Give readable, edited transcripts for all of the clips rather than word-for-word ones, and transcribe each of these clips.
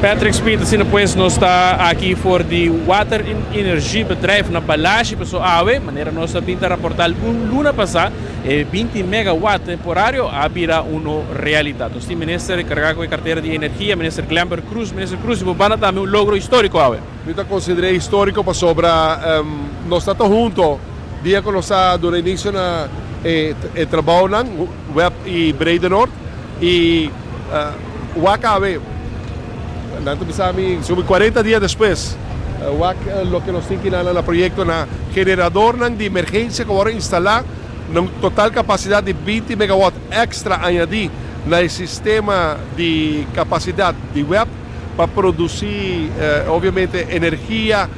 Patrick Smith pues no está aqui voor die waterenergiebedrijf na Balashi pessoal awe maneira nossa pinta reportar luna passada 20 megawatt temporário abira uma realidade. O ministro encarregado de carteira de energia, ministro Clamber Cruz, bana também um logro histórico awe. Eu considerei histórico para sobra nós estamos juntos dia que nós do início na trabalho na web e Breide Norte e o AKB Nanto bisami, sobre 40 dias depois, lo que nós temos que no projeto na generador de emergência que agora instalar uma total capacidade de 20 megawatt extra añadir no sistema de capacidade de web para produzir, obviamente, energia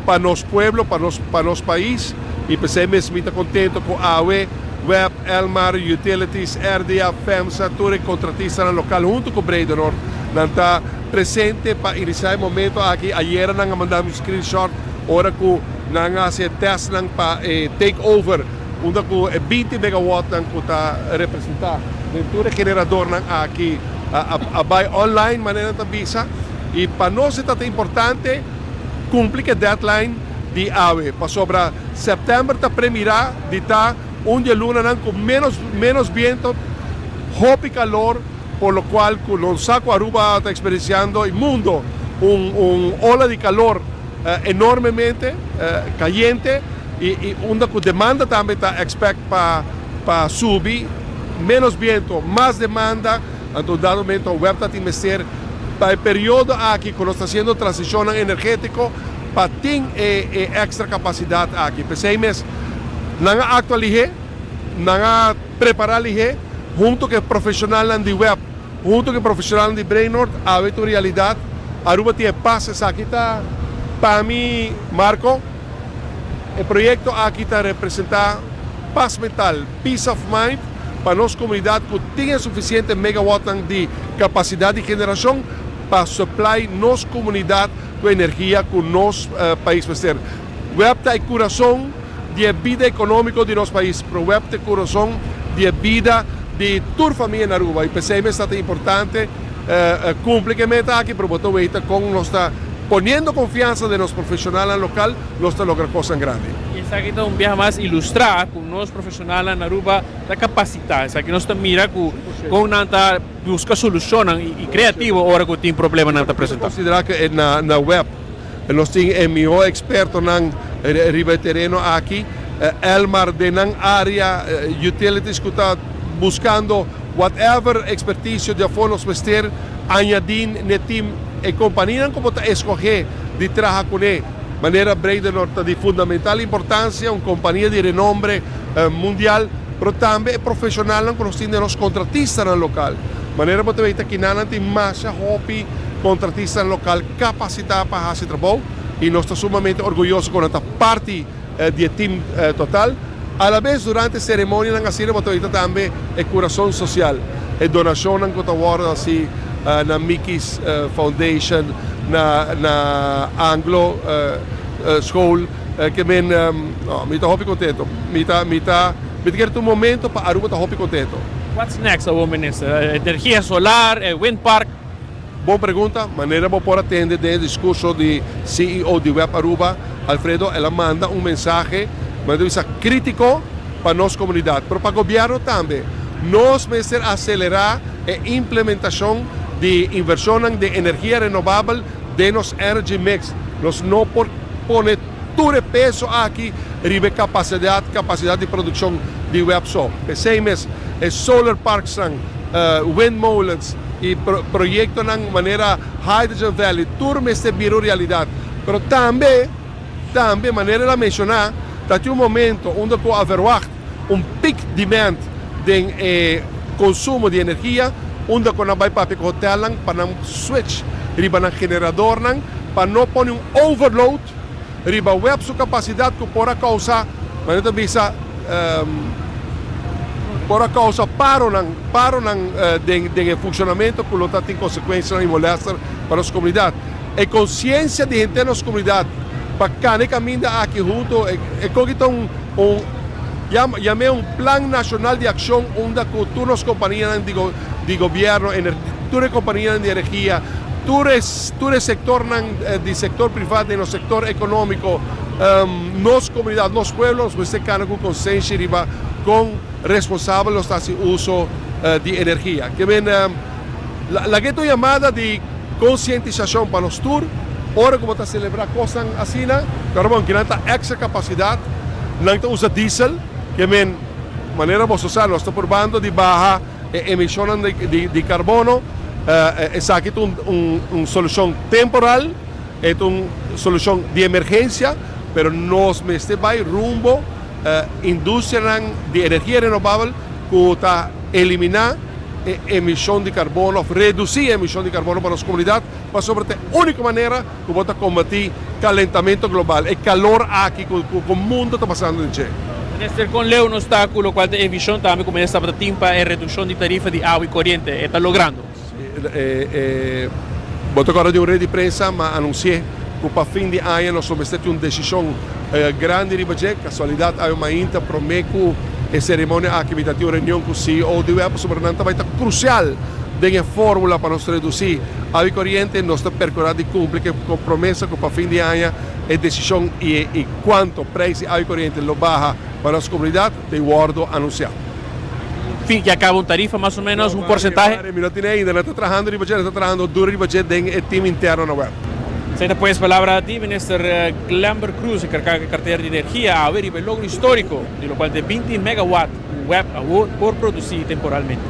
para nosso pueblo, para nosso país. E pensamos muito contento com a AWE, Web, Elmar, Utilities, RDA, FEMSA, todos contratistas no local junto com o Breide Norte. Nanta presente para iniciar o momento aqui. Ayer nang mandamos screenshot, ora que nang se test nang para take over, onde com 20 megawatt nang kuta representar. Dentro generador nang aqui a buy online maneira ta visa e para nós é importante cumprir a deadline de AWE. Para sobra setembro ta premirar de ta dia luna nang com menos viento, hopi calor. Por lo cual, con los sacos Aruba está experienciando el mundo ola de calor enormemente caliente y una demanda también está expecta para subir, menos viento, más demanda, entonces dado momento web está investir para el periodo aquí cuando está haciendo transición energético para tener extra capacidad aquí. Pensemos, no actualizar, no preparar junto com o profissional de web, junto com o profissional de Breide Norte, a ver a realidade. Aruba tem passes aqui está para mim, Marco. O projeto aqui está representar paz mental, peace of mind para nossa comunidade que tenha suficiente megawatt de capacidade de geração para supply nossa comunidade com energia com nosso país. Web está o coração da vida econômica de nosso país, pero web está o coração da vida de toda a família na Aruba. E pensamos que é importante cumprir a meta aqui, pero com nós está poniendo confiança de nos profissionais local, nós está logrando coisas grandes. E está aqui um viaje mais ilustrar com nós profissionais na Aruba da capacidade. Aqui nós está mira com nanta busca solução e criativo hora que tem problema nanta apresentar. Considerar que na web nós temos o melhor experto na riba terreno aqui, Elmar de na área utilities que está buscando whatever expertise de nos vestir, añadir no time e companhia como está escolher de trabalhar com ele. Maneira Breide Norte de fundamental importância, uma companhia de renome mundial, mas também profissional que nós temos nos contratistas no local. Maneira que você que não tem mais hobby contratistas no local capacitado para fazer trabalho e nós estamos sumamente orgulhosos com esta parte do time total. A la vez, durante a cerimônia, nós temos também o coração social, a donação que está assim na Mickey's Foundation, na Anglo School, que me está muito contente. Me quero um momento para Aruba estar muito contente. What's next, Minister? Energia solar, wind park? Boa pergunta. Maneira para poder atender o discurso do CEO de Web Aruba, Alfredo, ela manda mensagem crítico para nossa comunidade, mas para o governo também. Nós precisamos acelerar a implementação de inversão de energia renovável de nosso energy mix. Nós não podemos todo o peso aqui ribe capacidade de produção de web só. Pensemos em solar parks, windmolens e projetos de maneira Hydrogen Valley, tudo isso virou realidade. Mas também maneira de mencionar, que momento onde haver peak demand de consumo de energia, onde vai para o hotel para switch riba ng generador para não pôr overload riba web sua capacidade que pode causar manito bisa pode causar paro de funcionamento que não tem consequências e molestas para as comunidades. E consciência de gente nas comunidades para que caminha aqui junto é como llamé un plan nacional de acción onde todas las compañías de gobierno, todas las compañías de energía, todo sector de sector privado e no sector econômico, nos comunidade, nos pueblos, você tem com consciência com responsável do uso de energia. Que vem la que chamada de conscientização para nós todos. Ora como está celebrar coisas assim, carbon que não tem extra capacidade, não usa diesel, que vem maneira você usar, nós estamos probando de baixa emissão de carbono. Essa aqui é uma solução temporal, é uma solução de emergência, mas nós vai rumbo indústria de energia renovável que está eliminar emissão de carbono, reduzir a emissão de carbono para as comunidades, mas sobretudo a única maneira que vamos combater calentamento global, é calor aqui que o mundo está passando em dia. Minister, con leu un obstáculo qual é a visão também como esta para timpa é redução de tarifa de água e corrente, está logrando. Vou agora de uma rede de prensa, mas anunciei que para fim de ano nós vamos ter uma decisão grande de budget, casualidade há uma inta prometo a cerimônia aqui vai ter uma reunião com o CEO de web sobrenanta vai estar crucial de fórmula para nós reduzir a água e corrente, nós estamos percorrendo e cumprir com promessa que para fim de ano a decisão e quanto preço de água e corrente lo baixa para as comunidades, te guardo anunciar. Fim que acaba uma tarifa mais ou menos, um porcentagem? Não tem ainda, não está trabalhando de budget, está trabalhando duro de budget em time interno na web. Sem depois palavra a ti, Minister Glamber Cruz, encargado de carteira de energia, a ver el logro histórico, de lo cual de 20 megawatts web por producir temporalmente.